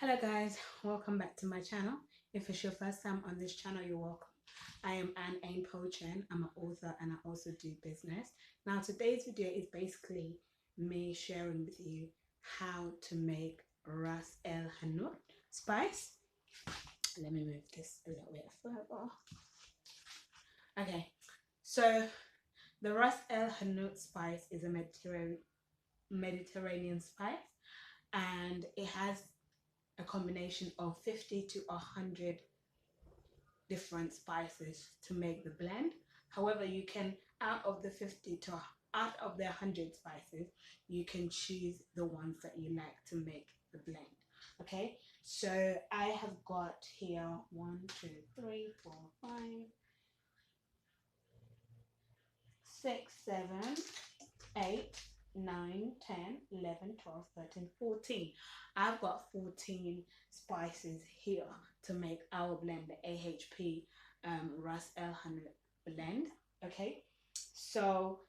Hello guys, welcome back to my channel. If it's your first time on this channel, you're welcome. I am A.H.P. I'm an author and I also do business. Now today's video is basically me sharing with you how to make Ras El Hanout spice. Let me move this a little bit further. Okay, so the Ras El Hanout spice is a Mediterranean spice, and it has a combination of 50 to 100 different spices to make the blend. However, you can out of the 100 spices, you can choose the ones that you like to make the blend. Okay, so I have got here 1, 2, 3, 4, 5, 6, 7, 8, 9, 10, 11, 12, 13, 14. I've got 14 spices here to make our blend, the A.H.P Ras El Hanout blend. Okay, so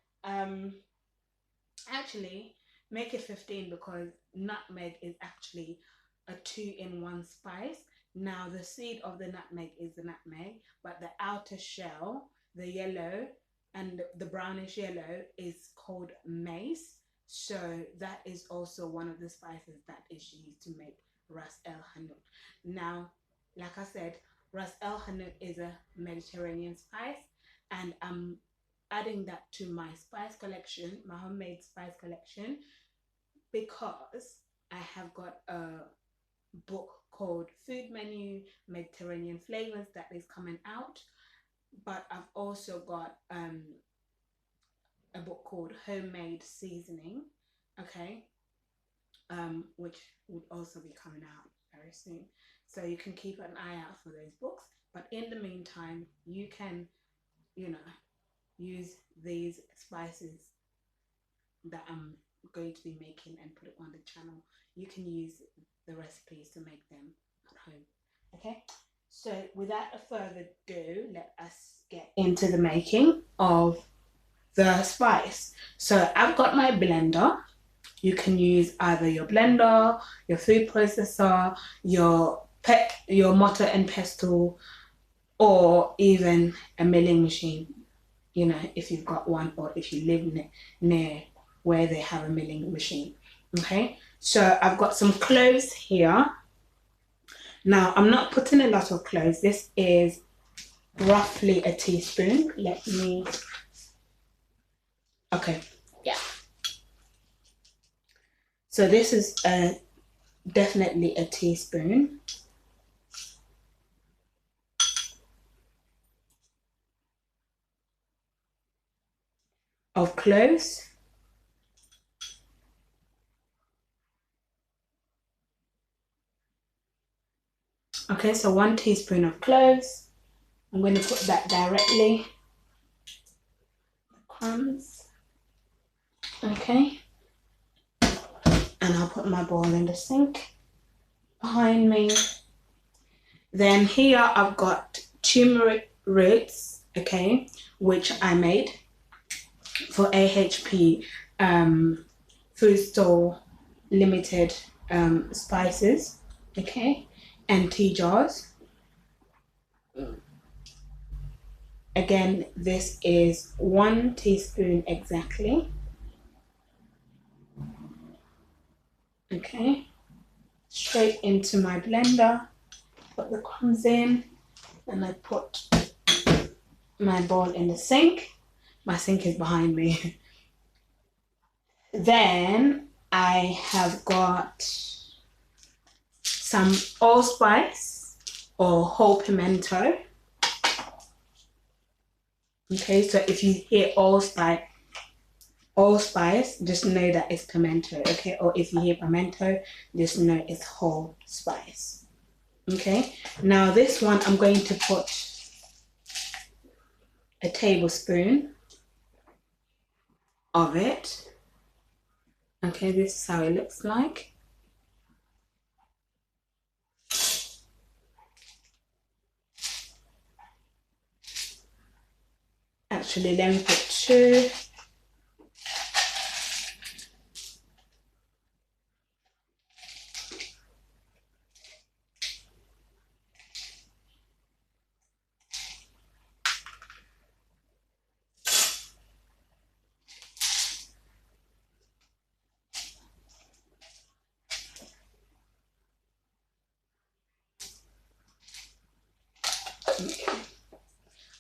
actually make it 15 because nutmeg is actually a 2-in-1 spice. Now the seed of the nutmeg is the nutmeg, but the outer shell, the yellow and the brownish yellow, is called mace. So that is also one of the spices that is used to make Ras El Hanout. Now, like I said, Ras El Hanout is a Mediterranean spice, and I'm adding that to my spice collection, my homemade spice collection, because I have got a book called Food Menu Mediterranean Flavors that is coming out. But I've also got a book called Homemade Seasoning, okay, which would also be coming out very soon. So you can keep an eye out for those books. But in the meantime, you can, use these spices that I'm going to be making and put it on the channel. You can use the recipes to make them at home. Okay, so without further ado, let us get into the making of the spice. So I've got my blender. You can use either your blender, your food processor, your mortar and pestle, or even a milling machine, if you've got one, or if you live near where they have a milling machine. Okay, so I've got some cloves here. Now I'm not putting a lot of cloves. This is roughly a teaspoon. Okay, yeah. So this is definitely a teaspoon. Of cloves. Okay, so 1 teaspoon of cloves. I'm going to put that directly. Crumbs. Okay. And I'll put my bowl in the sink behind me. Then here I've got turmeric roots, okay, which I made for A.H.P Food Store Limited spices, okay, and tea jars. Again, this is 1 teaspoon exactly. Okay, straight into my blender, put the crumbs in, and I put my bowl in the sink. My sink is behind me. Then I have got some allspice or whole pimento. Okay, so if you hear allspice, just know that it's pimento, okay? Or if you hear pimento, just know it's whole spice. Okay, now this one I'm going to put a tablespoon of it. Okay, this is how it looks like. Actually, let me put 2.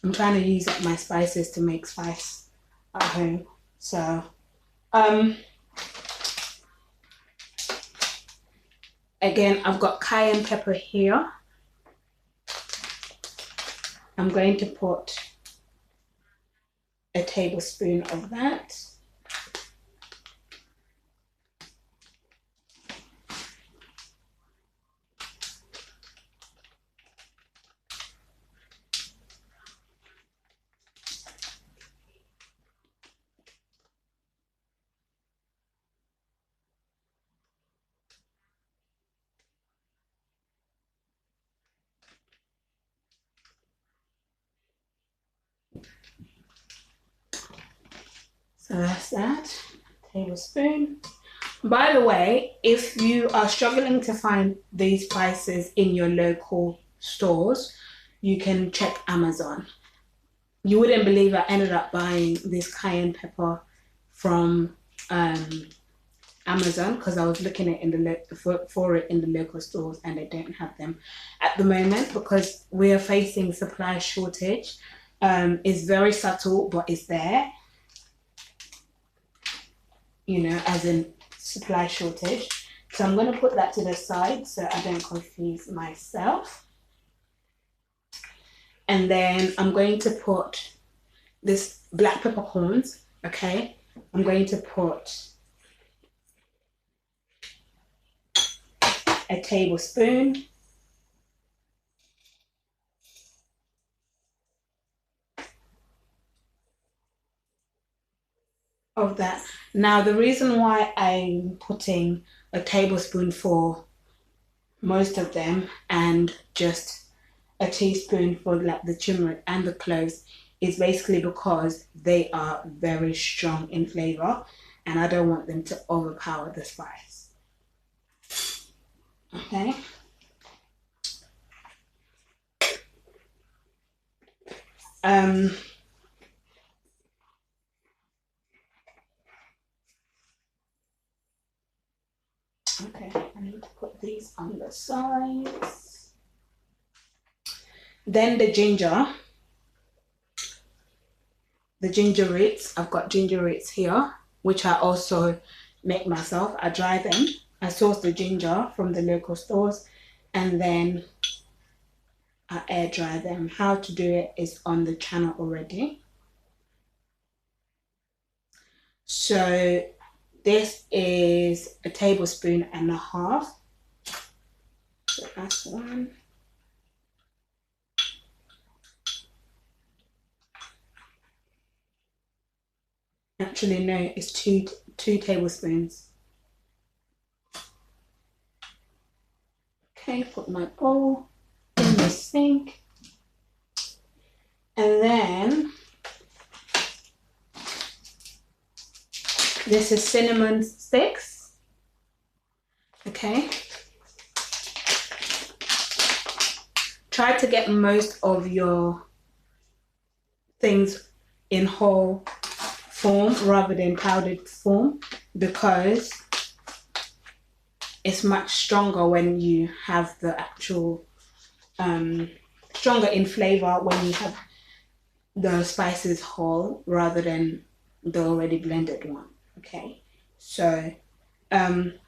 I'm trying to use up my spices to make spice at home. So, again, I've got cayenne pepper here. I'm going to put a tablespoon of that. So that's that, tablespoon. By the way, if you are struggling to find these spices in your local stores, you can check Amazon. You wouldn't believe I ended up buying this cayenne pepper from Amazon because I was looking at for it in the local stores and they don't have them at the moment because we are facing supply shortage. It's very subtle, but it's there. You know, as in supply shortage. So I'm going to put that to the side so I don't confuse myself. And then I'm going to put this black peppercorns, okay? I'm going to put a tablespoon. Of that. Now, the reason why I'm putting a tablespoon for most of them and just a teaspoon for like the turmeric and the cloves is basically because they are very strong in flavor and I don't want them to overpower the spice. Okay. Okay, I need to put these on the sides. Then the ginger roots. I've got ginger roots here, which I also make myself. I dry them. I source the ginger from the local stores and then I air dry them. How to do it is on the channel already. So this is a tablespoon and a half. So that's one. Actually, no, it's two tablespoons. Okay, put my bowl in the sink. And then this is cinnamon sticks. Okay. Try to get most of your things in whole form rather than powdered form because it's much stronger when you have the actual stronger in flavor when you have the spices whole rather than the already blended one. Okay, so I'm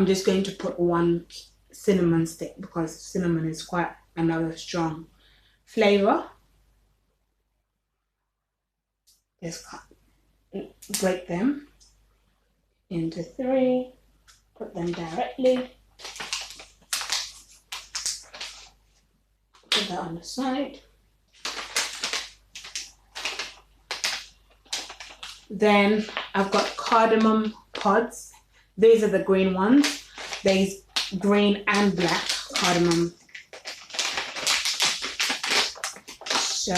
just going to put one cinnamon stick because cinnamon is quite another strong flavor. Just break them into three, put them directly, put that on the side. Then I've got cardamom pods. These are the green ones. There's green and black cardamom. So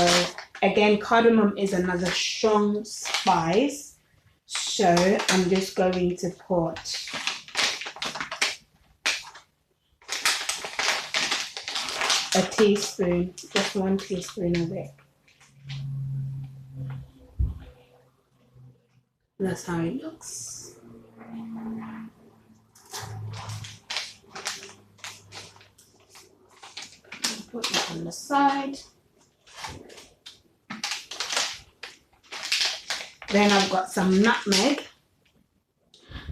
again, cardamom is another strong spice. So I'm just going to put a teaspoon, just 1 teaspoon of it. That's how it looks. Put that on the side. Then I've got some nutmeg.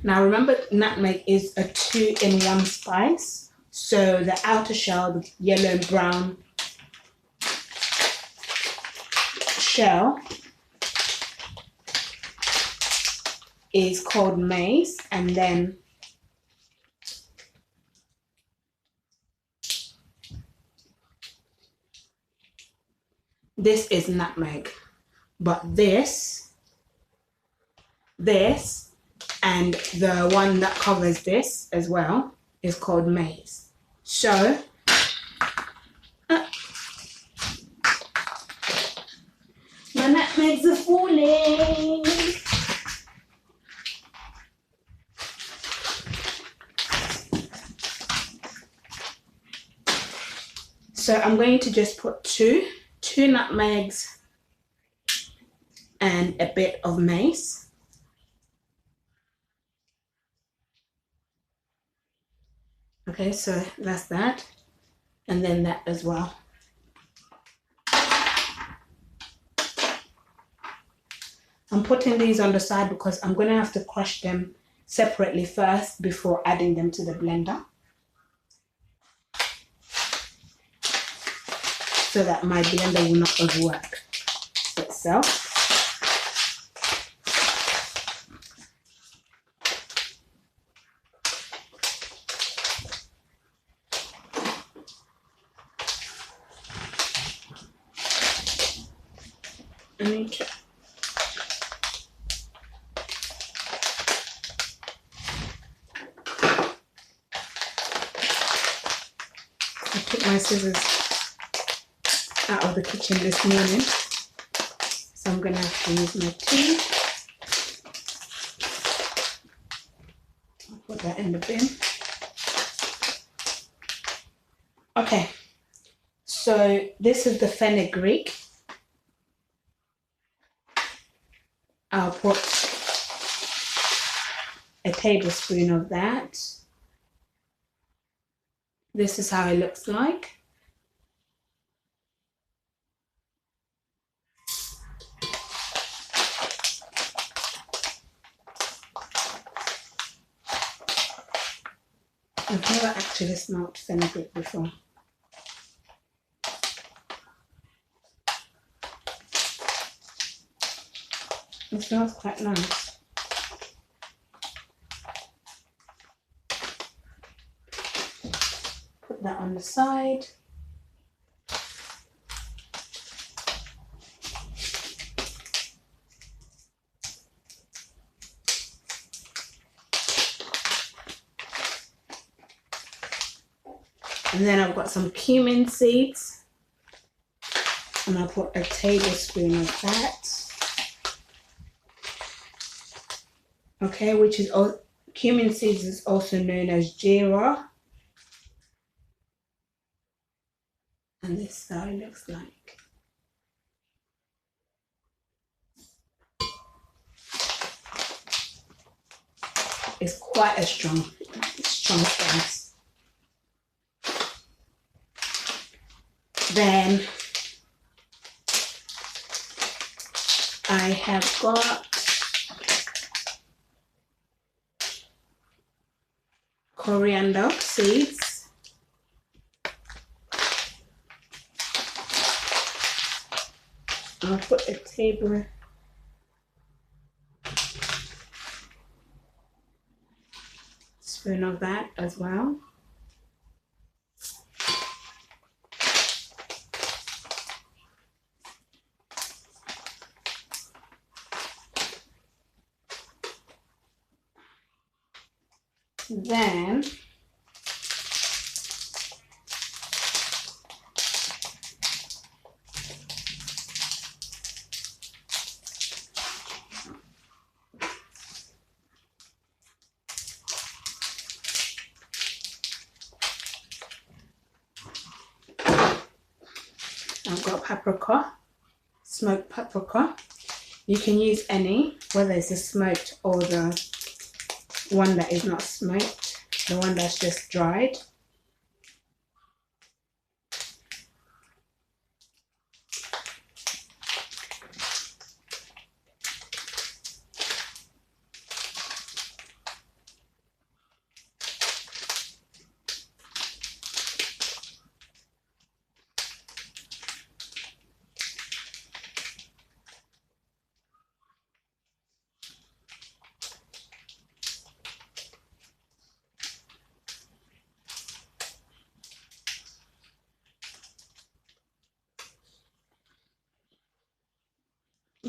Now remember, nutmeg is a 2-in-1 spice. So the outer shell, the yellow and brown shell, is called mace, and then this is nutmeg. But this and the one that covers this as well is called mace. So my nutmegs are falling. So I'm going to just put two nutmegs and a bit of mace. Okay, so that's that, and then that as well. I'm putting these on the side because I'm going to have to crush them separately first before adding them to the blender, so that my blender will not overwork itself. Okay. I took my scissors out of the kitchen this morning, so I'm going to have to use my teeth. I'll put that in the bin. Okay, so this is the fenugreek. I'll put a tablespoon of that. This is how it looks like. I've never actually smelled fenugreek before. It smells quite nice. Put that on the side. And then I've got some cumin seeds, and I'll put a tablespoon of that. Okay, which is cumin seeds is also known as jeera. And this is how it looks like. It's quite a strong spice. Then I have got coriander seeds. I'll put a tablespoon of that as well. Then I've got paprika, smoked paprika. You can use any, whether it's the smoked or the one that is not smoked, the one that's just dried.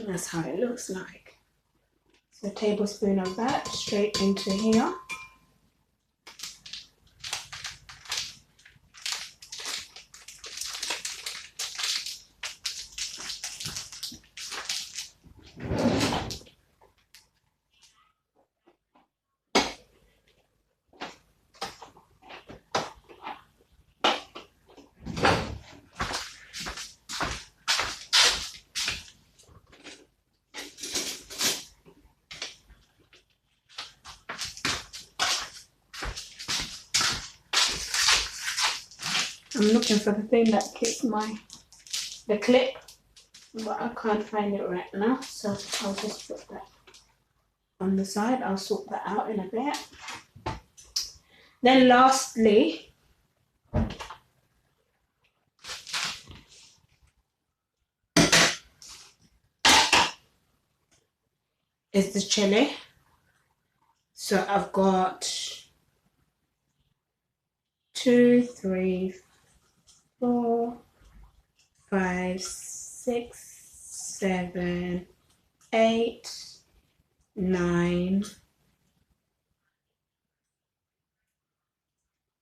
That's how it looks like. So a tablespoon of that straight into here. I'm looking for the thing that keeps the clip, but I can't find it right now, so I'll just put that on the side. I'll sort that out in a bit. Then lastly, is the chili. So I've got 2, 3, 4, 5, 6, 7, 8, 9,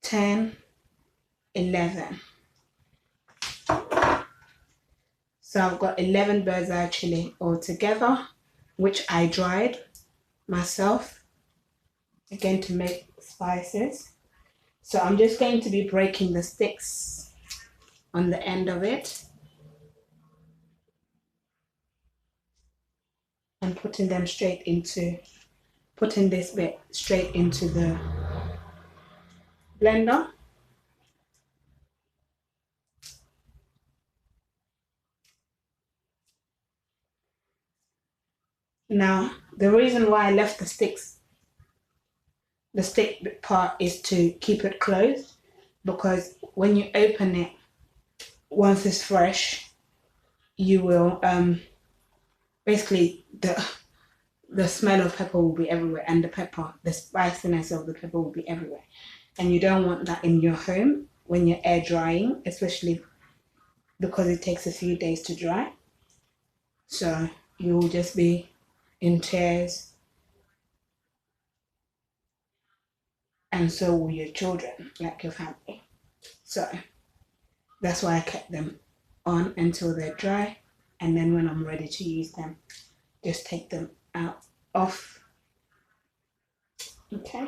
10, 11. So I've got 11 bird's eye chili altogether, which I dried myself, again to make spices. So I'm just going to be breaking the sticks on the end of it and putting this bit straight into the blender. Now, the reason why I left the stick part is to keep it closed, because when you open it, once it's fresh, you will basically the smell of pepper will be everywhere, and the spiciness of the pepper will be everywhere, and you don't want that in your home when you're air drying, especially because it takes a few days to dry. So you will just be in tears, and so will your children, like your family. So that's why I kept them on until they're dry, and then when I'm ready to use them, just take them off. Okay.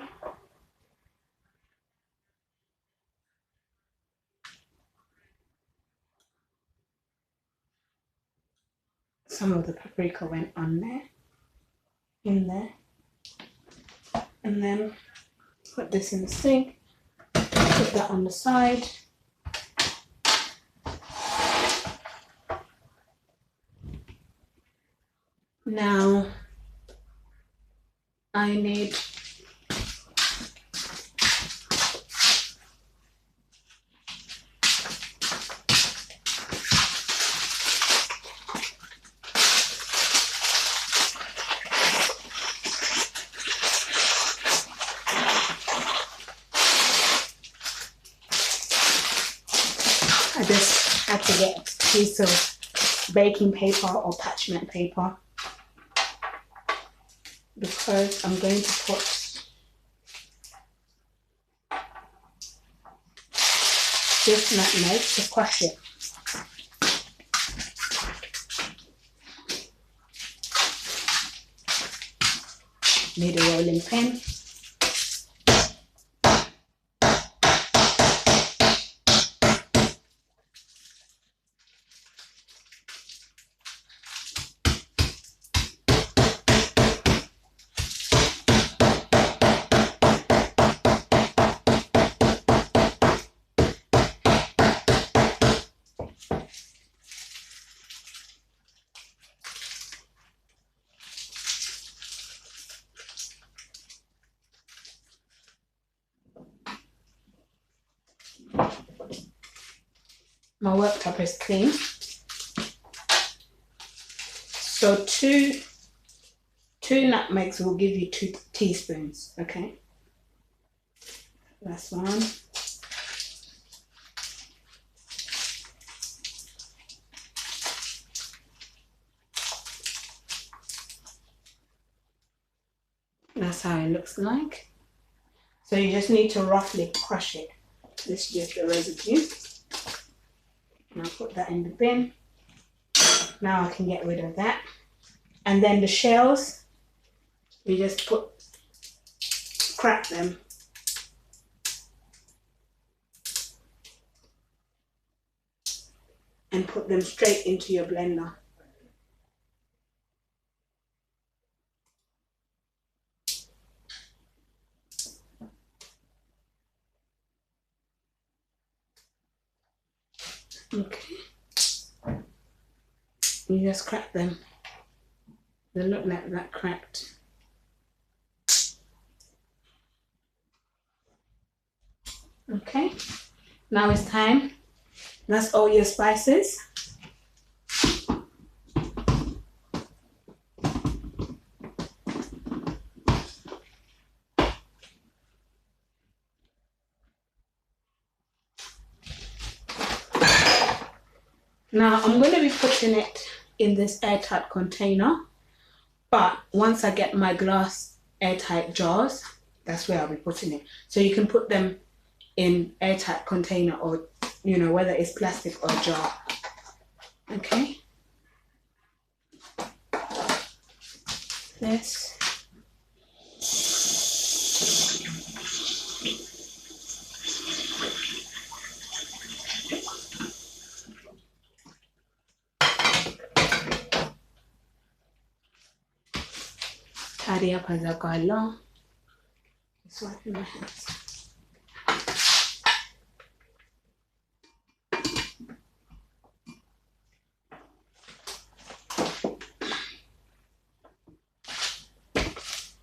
Some of the paprika went on in there, and then put this in the sink, put that on the side. Now I need I just had to get a piece of baking paper or parchment paper, because I'm going to put this nutmeg to crush it. Need a rolling pin. My worktop is clean. So two nutmegs will give you 2 teaspoons, okay? That's one. looks like. So you just need to roughly crush it. This is just the residue. And I'll put that in the bin. Now I can get rid of that. And then the shells, we just crack them. And put them straight into your blender. Okay. You just crack them. They look like that cracked. Okay. Now it's time. That's all your spices. Now I'm going to be putting it in this airtight container, but once I get my glass airtight jars, that's where I'll be putting it. So you can put them in airtight container, or you know, whether it's plastic or jar. Okay. This. Tidy up as I go along. Just wiping my hands.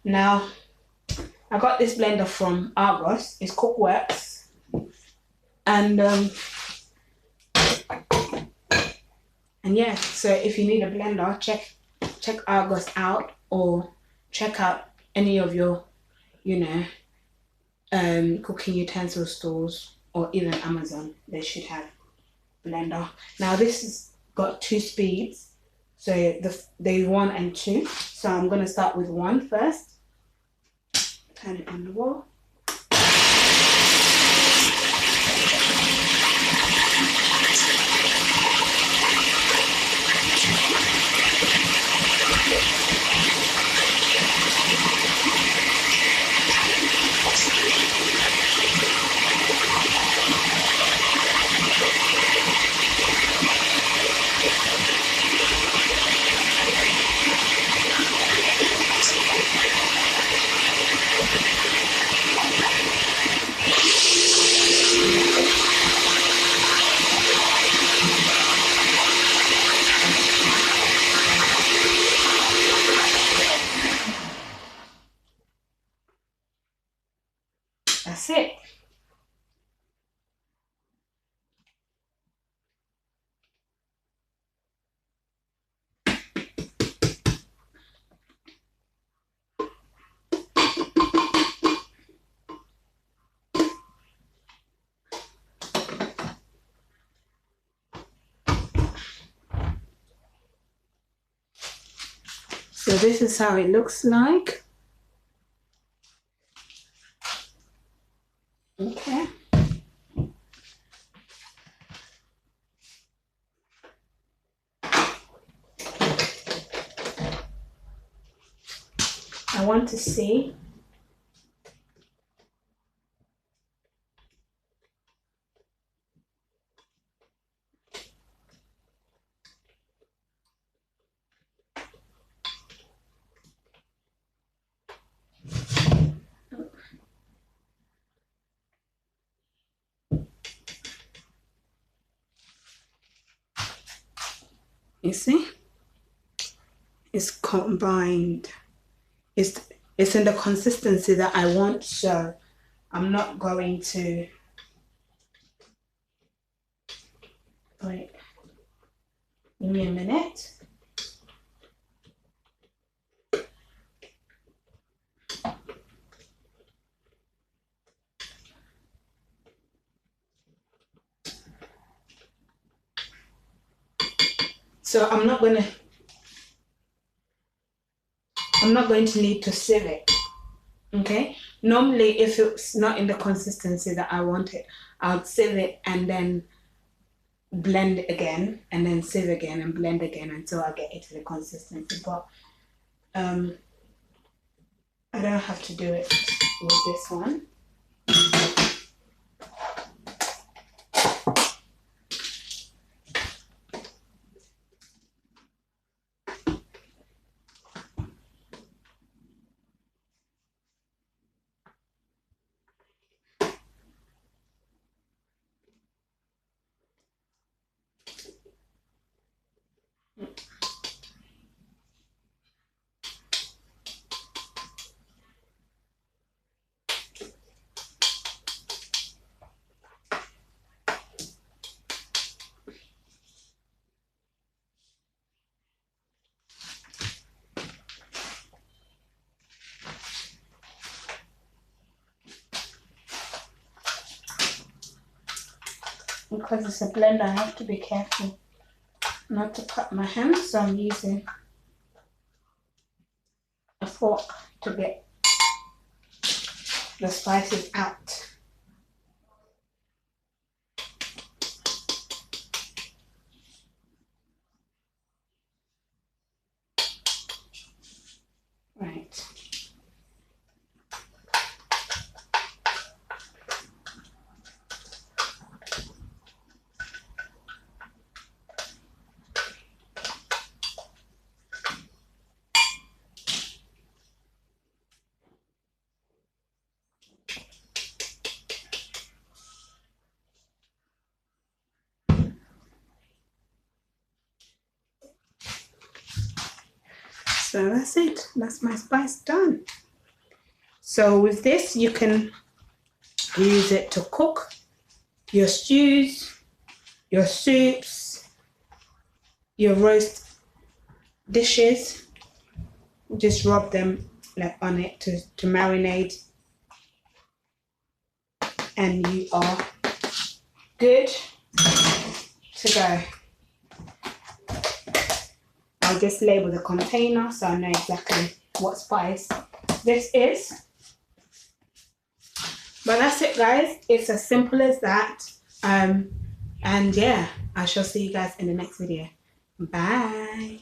Now, I got this blender from Argos. It's Cookworks, and yeah. So if you need a blender, check Argos out, or check out any of your, you know, cooking utensil stores, or even Amazon. They should have blender. Now this has got 2 speeds, so there's 1 and 2. So I'm gonna start with 1 first. Turn it on the wall. That's it. So this is how it looks like. Okay. I want to see you see, it's combined. It's in the consistency that I want, so I'm not going to wait. Give me a minute. So I'm not going to need to sieve it. Okay. Normally, if it's not in the consistency that I want it, I'll sieve it and then blend it again, and then sieve again and blend again until I get it to the consistency. But I don't have to do it with this one. Because it's a blender, I have to be careful not to cut my hand, so I'm using a fork to get the spices out. Right. So that's it. That's my spice done. So with this, you can use it to cook your stews, your soups, your roast dishes. Just rub them like on it to marinate, and you are good to go. I'll just label the container so I know exactly what spice this is. But that's it, guys. It's as simple as that. And yeah, I shall see you guys in the next video. Bye.